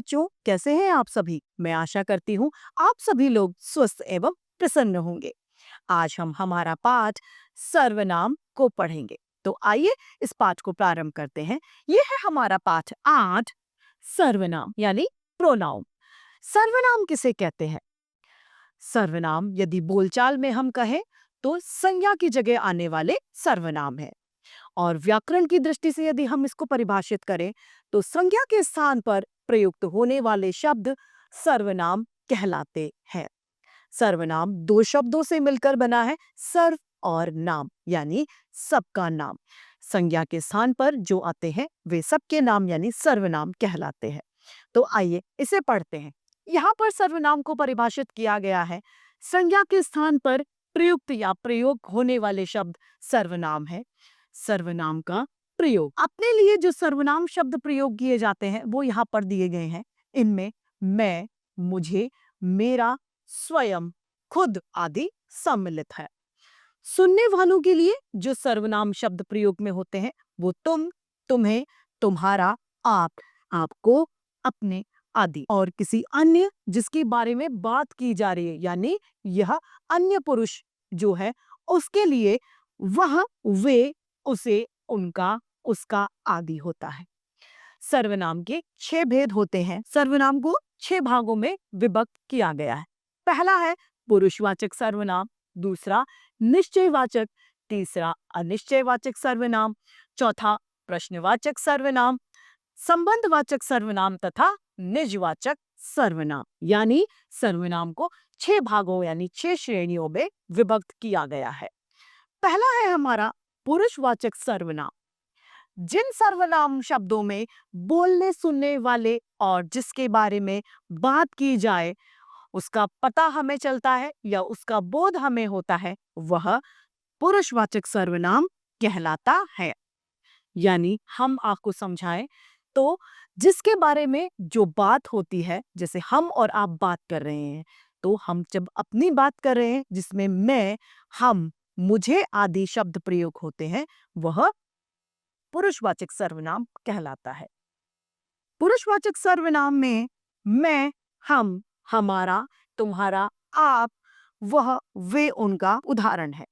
बच्चों, कैसे हैं आप सभी? मैं आशा करती हूँ आप सभी लोग स्वस्थ एवं प्रसन्न होंगे। आज हम हमारा पाठ सर्वनाम को पढ़ेंगे। तो आइए इस पाठ को प्रारंभ करते हैं। ये है हमारा पाठ 8, सर्वनाम यानी प्रोनाउन। सर्वनाम किसे कहते हैं? सर्वनाम यदि बोलचाल में हम कहें तो संज्ञा की जगह आने वाले सर्वनाम है। और व्याकरण की दृष्टि से यदि हम इसको परिभाषित करें तो संज्ञा के स्थान पर प्रयुक्त होने वाले शब्द सर्वनाम कहलाते हैं। सर्वनाम दो शब्दों से मिलकर बना है, सर्व और नाम यानी सबका नाम। संज्ञा के स्थान पर जो आते हैं वे सबके नाम यानी सर्वनाम कहलाते हैं। तो आइए इसे पढ़ते हैं। यहाँ पर सर्वनाम को परिभाषित किया गया है। संज्ञा के स्थान पर प्रयुक्त या प्रयोग होने वाले शब्द सर्वनाम है। सर्वनाम का प्रयोग, अपने लिए जो सर्वनाम शब्द प्रयोग किए जाते हैं वो यहाँ पर दिए गए हैं। इनमें मैं, मुझे, मेरा, स्वयं, खुद आदि सम्मिलित है। सुनने वालों के लिए जो सर्वनाम शब्द प्रयोग में होते हैं वो तुम, तुम्हें, तुम्हारा, आप, आपको, अपने आदि। और किसी अन्य जिसके बारे में बात की जा रही है यानी यह अन्य पुरुष जो है उसके लिए वह, वे, उसे, उनका, उसका आदि होता है। सर्वनाम के 6 भेद होते हैं। सर्वनाम को 6 भागों में विभक्त किया गया है। पहला है पुरुषवाचक सर्वनाम, दूसरा निश्चयवाचक, तीसरा अनिश्चयवाचक सर्वनाम, चौथा प्रश्नवाचक सर्वनाम, संबंधवाचक सर्वनाम तथा निजवाचक सर्वनाम। यानी सर्वनाम को 6 भागों यानी 6 श्रेणियों में विभक्त किया गया है। पहला है हमारा पुरुषवाचक सर्वनाम। जिन सर्वनाम शब्दों में बोलने सुनने वाले और जिसके बारे में बात की जाए उसका पता हमें चलता है या उसका बोध हमें होता है वह पुरुषवाचक सर्वनाम कहलाता है। यानी हम आपको समझाएं तो जिसके बारे में जो बात होती है, जैसे हम और आप बात कर रहे हैं तो हम जब अपनी बात कर रहे हैं जिसमें मैं, हम, मुझे आदि शब्द प्रयोग होते हैं वह पुरुषवाचक सर्वनाम कहलाता है। पुरुषवाचक सर्वनाम में मैं, हम, हमारा, तुम्हारा, आप, वह, वे उनका उदाहरण है।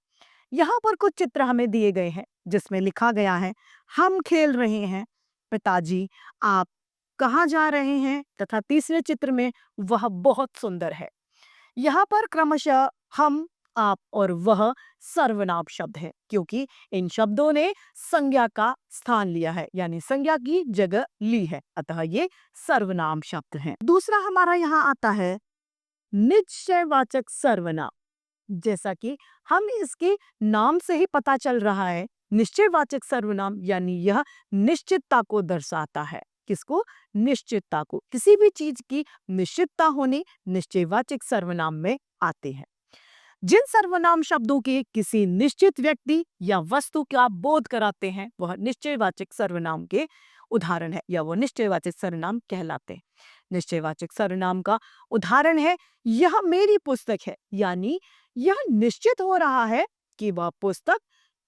यहाँ पर कुछ चित्र हमें दिए गए हैं जिसमें लिखा गया है हम खेल रहे हैं, पिताजी, आप कहाँ जा रहे हैं तथा तीसरे चित्र में वह बहुत सुंदर है। यहाँ पर क्रमशः हम, आप और वह सर्वनाम शब्द है क्योंकि इन शब्दों ने संज्ञा का स्थान लिया है यानी संज्ञा की जगह ली है, अतः ये सर्वनाम शब्द हैं। दूसरा हमारा यहाँ आता है निश्चयवाचक सर्वनाम। जैसा कि हम इसके नाम से ही पता चल रहा है, निश्चयवाचक सर्वनाम यानी यह निश्चितता को दर्शाता है। किसको? निश्चितता को। किसी भी चीज की निश्चितता होने निश्चयवाचक सर्वनाम में आते हैं। जिन सर्वनाम शब्दों के किसी निश्चित व्यक्ति या वस्तु का बोध कराते हैं वह निश्चयवाचक सर्वनाम के उदाहरण है या वो निश्चयवाचक सर्वनाम कहलाते हैं। निश्चयवाचक सर्वनाम का उदाहरण है यह मेरी पुस्तक है, यानी यह निश्चित हो रहा है कि वह पुस्तक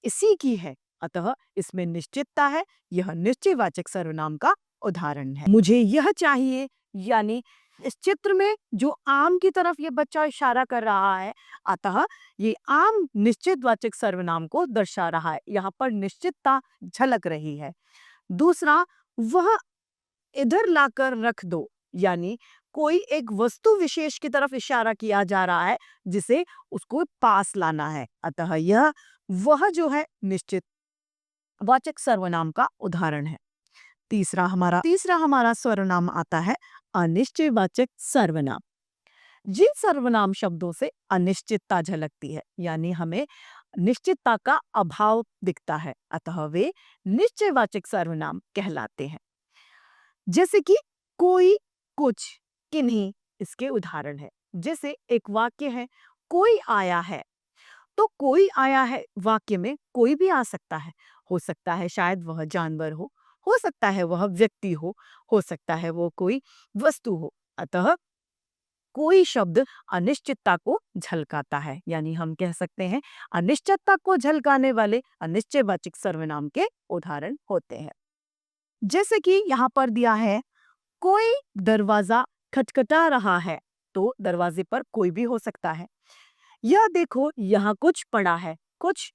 इसी की है, अतः इसमें निश्चितता है। यह निश्चयवाचक सर्वनाम का उदाहरण है। मुझे यह चाहिए, यानी इस चित्र में जो आम की तरफ ये बच्चा इशारा कर रहा है, अतः ये आम निश्चितवाचक सर्वनाम को दर्शा रहा है। यहाँ पर निश्चितता झलक रही है। दूसरा, वह इधर लाकर रख दो, यानी कोई एक वस्तु विशेष की तरफ इशारा किया जा रहा है जिसे उसको पास लाना है, अतः यह वह जो है निश्चित वाचक सर्वनाम का उदाहरण है। तीसरा हमारा सर्वनाम आता है अनिश्चयवाचक सर्वनाम। जिन सर्वनाम शब्दों से अनिश्चितता झलकती है यानी हमें निश्चितता का अभाव दिखता है, अतः वे निश्चयवाचक सर्वनाम कहलाते हैं। जैसे कि कोई, कुछ, किन्हीं इसके उदाहरण है। जैसे एक वाक्य है कोई आया है, तो कोई आया है वाक्य में कोई भी आ सकता है। हो सकता है शायद वह जानवर हो सकता है वह व्यक्ति हो सकता है वो कोई वस्तु हो। अतः कोई शब्द अनिश्चितता को झलकाता है, यानी हम कह सकते हैं अनिश्चितता को झलकाने वाले अनिश्चयवाचक सर्वनाम के उदाहरण होते हैं। जैसे कि यहाँ पर दिया है कोई दरवाजा खटखटा रहा है, तो दरवाजे पर कोई भी हो सकता है। यह देखो यहाँ कुछ पड़ा है, कुछ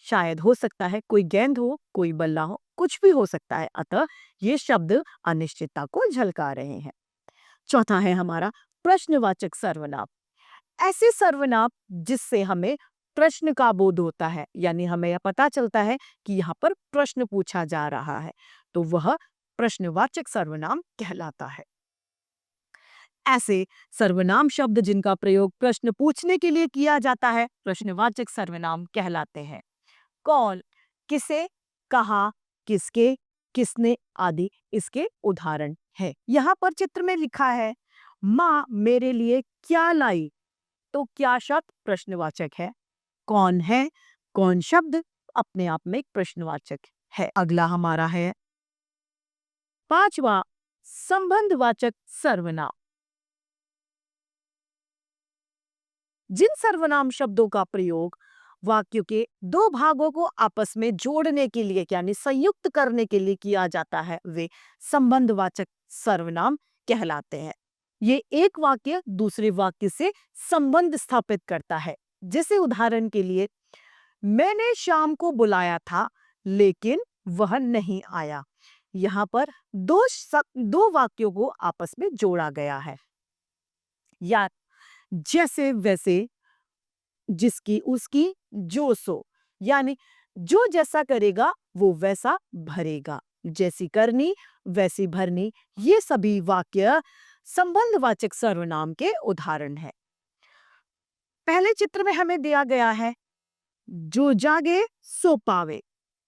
शायद हो सकता है कोई गेंद हो, कोई बल्ला हो, कुछ भी हो सकता है। अतः ये शब्द अनिश्चितता को झलका रहे हैं। चौथा है हमारा प्रश्नवाचक सर्वनाम। ऐसे सर्वनाम जिससे हमें प्रश्न का बोध होता है, यानी हमें यह पता चलता है कि यहाँ पर प्रश्न पूछा जा रहा है, तो वह प्रश्नवाचक सर्वनाम कहलाता है। ऐसे सर्वनाम शब्द जिनका प्रयोग प्रश्न पूछने के लिए किया जाता है, प्रश्नवाचक सर्वनाम कहलाते हैं। कौन, किसे, कहा, किसके, किसने आदि इसके उदाहरण है। यहाँ पर चित्र में लिखा है माँ मेरे लिए क्या लाई, तो क्या शब्द प्रश्नवाचक है। कौन है, कौन शब्द अपने आप में एक प्रश्नवाचक है। अगला हमारा है पांचवा संबंधवाचक सर्वनाम। जिन सर्वनाम शब्दों का प्रयोग वाक्य के दो भागों को आपस में जोड़ने के लिए यानी संयुक्त करने के लिए किया जाता है, वे संबंधवाचक सर्वनाम कहलाते हैं। ये एक वाक्य दूसरे वाक्य से संबंध स्थापित करता है। जैसे उदाहरण के लिए, मैंने शाम को बुलाया था लेकिन वह नहीं आया। यहाँ पर दो वाक्यों को आपस में जोड़ा गया है। या जैसे वैसे, जिसकी उसकी जो सो, यानी जो जैसा करेगा वो वैसा भरेगा। जैसी करनी वैसी भरनी, ये सभी वाक्य संबंधवाचक सर्वनाम के उदाहरण हैं। पहले चित्र में हमें दिया गया है जो जागे सो पावे,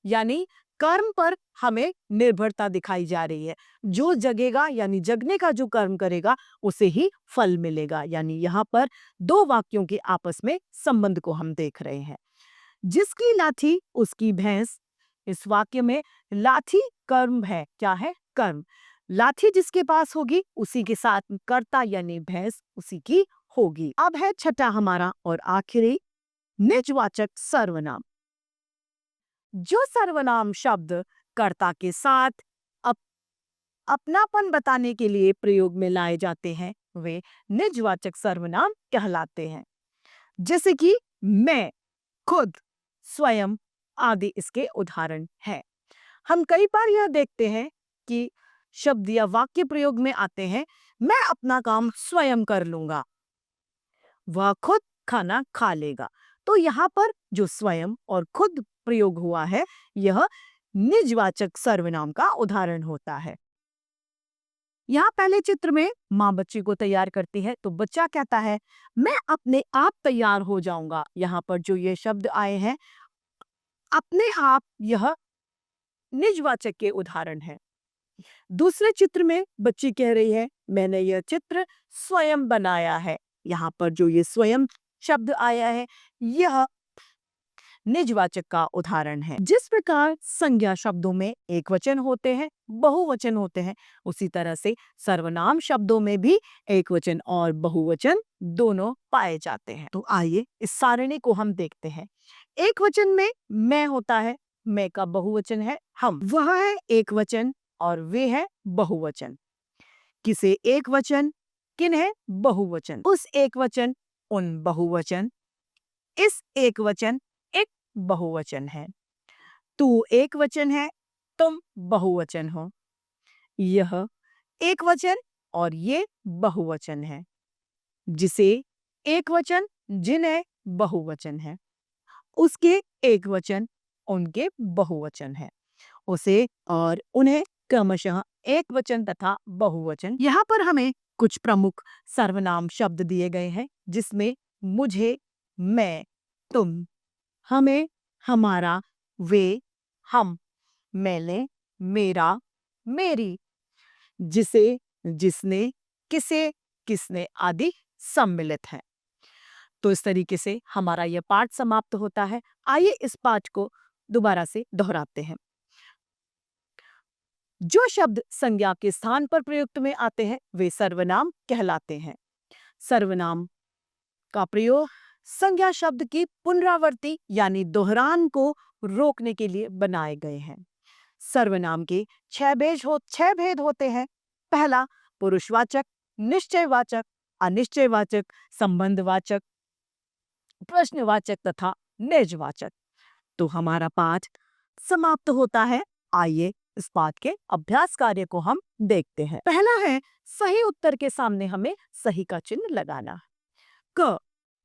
यानी कर्म पर हमें निर्भरता दिखाई जा रही है। जो जगेगा यानी जगने का जो कर्म करेगा उसे ही फल मिलेगा, यानी यहाँ पर दो वाक्यों के आपस में संबंध को हम देख रहे हैं। जिसकी लाठी उसकी भैंस, इस वाक्य में लाठी कर्म है। क्या है? कर्म। लाठी जिसके पास होगी उसी के साथ कर्ता यानी भैंस उसी की होगी। अब है छठा हमारा और आखिरी निजवाचक सर्वनाम। जो सर्वनाम शब्द कर्ता के साथ अपनापन बताने के लिए प्रयोग में लाए जाते हैं, वे निजवाचक सर्वनाम कहलाते हैं। जैसे कि मैं, खुद, स्वयं आदि इसके उदाहरण हैं। हम कई बार यह देखते हैं कि शब्द या वाक्य प्रयोग में आते हैं, मैं अपना काम स्वयं कर लूंगा, वह खुद खाना खा लेगा। तो यहाँ पर जो स्वयं और खुद प्रयोग हुआ है, यह निजवाचक सर्वनाम का उदाहरण होता है। यहाँ पहले चित्र में माँ बच्चे को तैयार करती है, तो बच्चा कहता है मैं अपने आप तैयार हो जाऊंगा। यहाँ पर जो ये शब्द आए हैं अपने आप, यह निजवाचक के उदाहरण है। दूसरे चित्र में बच्ची कह रही है मैंने यह चित्र स्वयं बनाया है। यहाँ पर जो ये स्वयं शब्द आया है यह निजवाचक का उदाहरण है। जिस प्रकार संज्ञा शब्दों में एक वचन होते हैं, बहुवचन होते हैं, उसी तरह से सर्वनाम शब्दों में भी एक वचन और बहुवचन दोनों पाए जाते हैं। तो आइए इस सारणी को हम देखते हैं। एक वचन में मैं होता है, मैं का बहुवचन है हम, वह है एक वचन और वे है बहुवचन। किसे एक वचन, किन है बहुवचन, उस एक वचन, उन बहुवचन, इस एक वचन, एक बहुवचन है। तू एक वचन है, तुम बहुवचन हो। यह एक वचन और ये बहुवचन है। जिसे एक वचन, जिन्हें बहुवचन है। उसके एक वचन, उनके बहुवचन है। उसे और उन्हें क्रमशः एक वचन तथा बहुवचन। यहाँ पर हमें कुछ प्रमुख सर्वनाम शब्द दिए गए हैं, जिसमें मुझे, मैं, तुम, हमें, हमारा, वे, हम, मैंने, मेरा, मेरी, जिसे, जिसने, किसे, किसने आदि सम्मिलित हैं। तो इस तरीके से हमारा यह पाठ समाप्त होता है। आइए इस पाठ को दोबारा से दोहराते हैं। जो शब्द संज्ञा के स्थान पर प्रयुक्त में आते हैं वे सर्वनाम कहलाते हैं। सर्वनाम का प्रयोग संज्ञा शब्द की पुनरावृत्ति यानी दोहरान को रोकने के लिए बनाए गए हैं। सर्वनाम के छह भेद होते हैं। पहला, पुरुषवाचक, निश्चयवाचक, अनिश्चयवाचक, संबंधवाचक, प्रश्नवाचक तथा निजवाचक। तो हमारा पाठ समाप्त होता है। आइए इस पाठ के अभ्यास कार्य को हम देखते हैं। पहला है, सही उत्तर के सामने हमें सही का चिन्ह लगाना। क,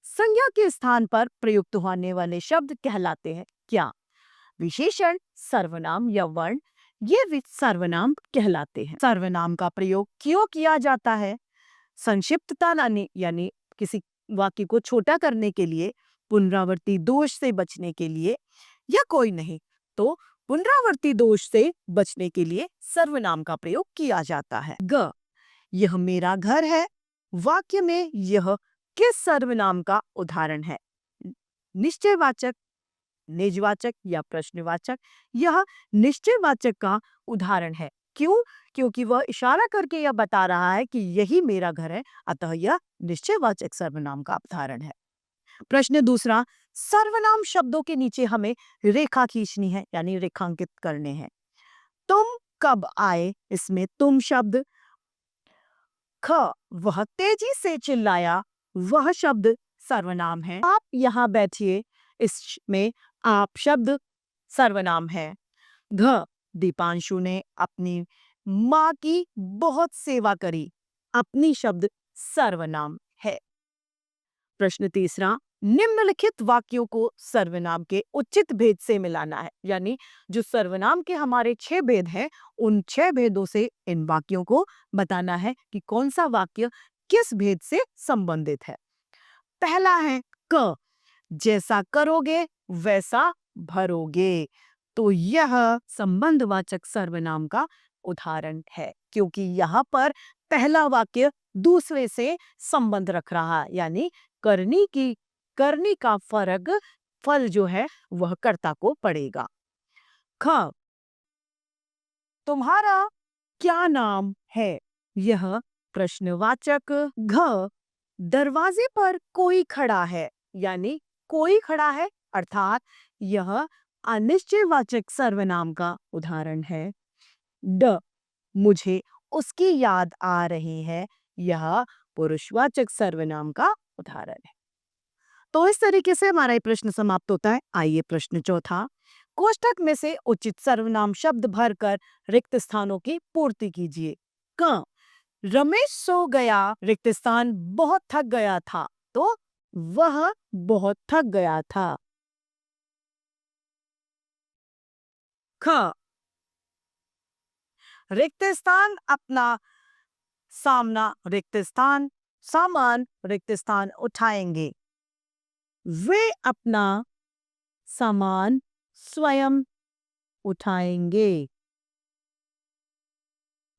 संज्ञा के स्थान पर प्रयुक्त होने वाले शब्द कहलाते हैं क्या? विशेषण, सर्वनाम या वर्ण, ये भी सर्वनाम कहलाते हैं। सर्वनाम का प्रयोग क्यों किया जाता है? संक्षिप्तता लाने यानी किसी वाक्य को छोटा करने के लिए, पुनरावृत्ति दोष से बचने के लिए, या कोई नहीं तो पुनरावृत्ति दोष से बचने के लिए सर्वनाम का प्रयोग किया जाता है। ग, यह मेरा घर है। वाक्य में यह किस सर्वनाम का उदाहरण है? निश्चयवाचक, निजवाचक या प्रश्नवाचक? यह निश्चयवाचक का उदाहरण है। क्यों? क्योंकि वह इशारा करके यह बता रहा है कि यही मेरा घर है, अतः यह निश्चयवाचक सर्वनाम का उदाहरण है। प्रश्न दूसरा, सर्वनाम शब्दों के नीचे हमें रेखा खींचनी है यानी रेखांकित करने हैं। तुम कब आए, इसमें तुम शब्द। ख, वह तेजी से चिल्लाया, वह शब्द सर्वनाम है। आप यहाँ बैठिए, इसमें आप शब्द सर्वनाम है। घ, दीपांशु ने अपनी माँ की बहुत सेवा करी, अपनी शब्द सर्वनाम है। प्रश्न तीसरा, निम्नलिखित वाक्यों को सर्वनाम के उचित भेद से मिलाना है, यानी जो सर्वनाम के हमारे 6 भेद हैं, उन 6 भेदों से इन वाक्यों को बताना है कि कौन सा वाक्य किस भेद से संबंधित है। पहला है क, जैसा करोगे वैसा भरोगे। तो यह संबंधवाचक सर्वनाम का उदाहरण है, क्योंकि यहाँ पर पहला वाक्य दूसरे से संबंध रख रहा है, यानी करनी का फल जो है वह कर्ता को पड़ेगा। ख, तुम्हारा क्या नाम है? यह प्रश्नवाचक। घ, दरवाजे पर कोई खड़ा है, यानी कोई खड़ा है, अर्थात यह अनिश्चयवाचक सर्वनाम का उदाहरण है। ड, मुझे उसकी याद आ रही है, यह पुरुषवाचक सर्वनाम का उदाहरण है। तो इस तरीके से हमारा ये प्रश्न समाप्त होता है। आइए प्रश्न चौथा, कोष्ठक में से उचित सर्वनाम शब्द भरकर रिक्त स्थानों की पूर्ति कीजिए। क, रमेश सो गया, रिक्त स्थान बहुत थक गया था, तो वह बहुत थक गया था। ख, रिक्त स्थान अपना सामान रिक्त स्थान उठाएंगे, वे अपना सामान स्वयं उठाएंगे।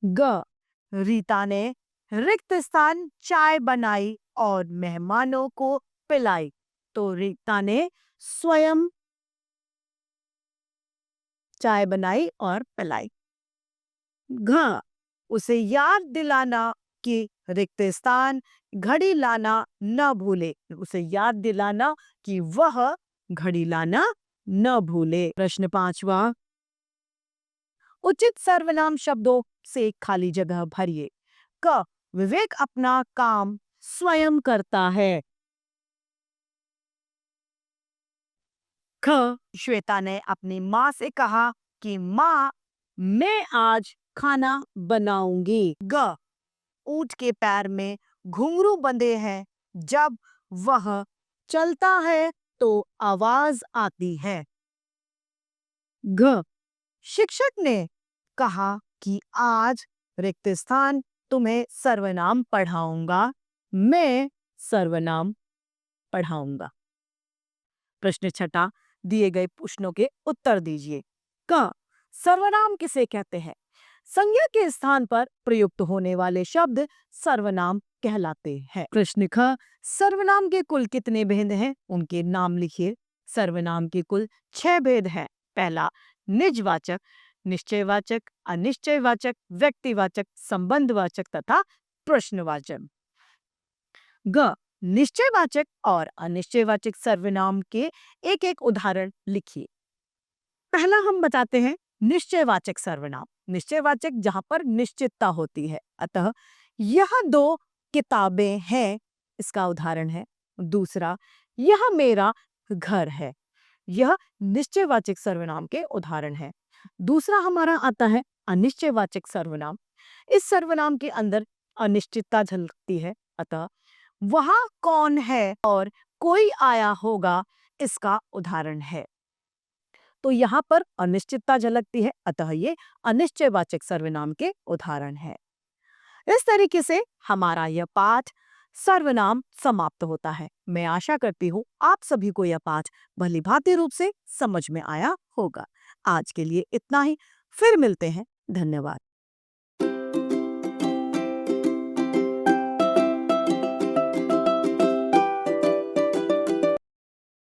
ग, रीता ने रिक्त स्थान चाय बनाई और मेहमानों को पिलाई, तो रीता ने स्वयं चाय बनाई और पिलाई। घ, उसे याद दिलाना कि रिक्त स्थान घड़ी लाना न भूले, उसे याद दिलाना कि वह घड़ी लाना न भूले। प्रश्न पांचवा, उचित सर्वनाम शब्दों से खाली जगह भरिए। क, विवेक अपना काम स्वयं करता है। ख, श्वेता ने अपनी माँ से कहा कि माँ, मैं आज खाना बनाऊंगी। ग, ऊंट के पैर में घुंघरू बंधे हैं, जब वह चलता है तो आवाज आती है। घ, शिक्षक ने कहा कि आज रिक्त स्थान तुम्हें सर्वनाम पढ़ाऊंगा, मैं सर्वनाम पढ़ाऊंगा। प्रश्न छठा, दिए गए प्रश्नों के उत्तर दीजिए। क, सर्वनाम किसे कहते हैं? संज्ञा के स्थान पर प्रयुक्त होने वाले शब्द सर्वनाम कहलाते हैं। प्रश्न ख, सर्वनाम के कुल कितने भेद हैं? उनके नाम लिखिए। सर्वनाम के कुल 6 भेद हैं। पहला, निजवाचक, निश्चयवाचक, अनिश्चयवाचक, व्यक्तिवाचक, संबंधवाचक तथा प्रश्नवाचक। ग, निश्चयवाचक और अनिश्चयवाचक सर्वनाम के एक एक उदाहरण लिखिए। पहला हम बताते हैं निश्चयवाचक सर्वनाम। निश्चयवाचक जहां पर निश्चितता होती है, अतः यह दो किताबें हैं, इसका उदाहरण है। दूसरा, यह मेरा घर है। यह निश्चयवाचक सर्वनाम के उदाहरण है। दूसरा हमारा आता है अनिश्चयवाचक सर्वनाम। इस सर्वनाम के अंदर अनिश्चितता झलकती है, अतः वहां कौन है और कोई आया होगा इसका उदाहरण है। तो यहाँ पर अनिश्चितता झलकती है, अतः ये अनिश्चयवाचक सर्वनाम के उदाहरण है। इस तरीके से हमारा यह पाठ सर्वनाम समाप्त होता है। मैं आशा करती हूँ आप सभी को यह पाठ भलीभांति रूप से समझ में आया होगा। आज के लिए इतना ही, फिर मिलते हैं। धन्यवाद।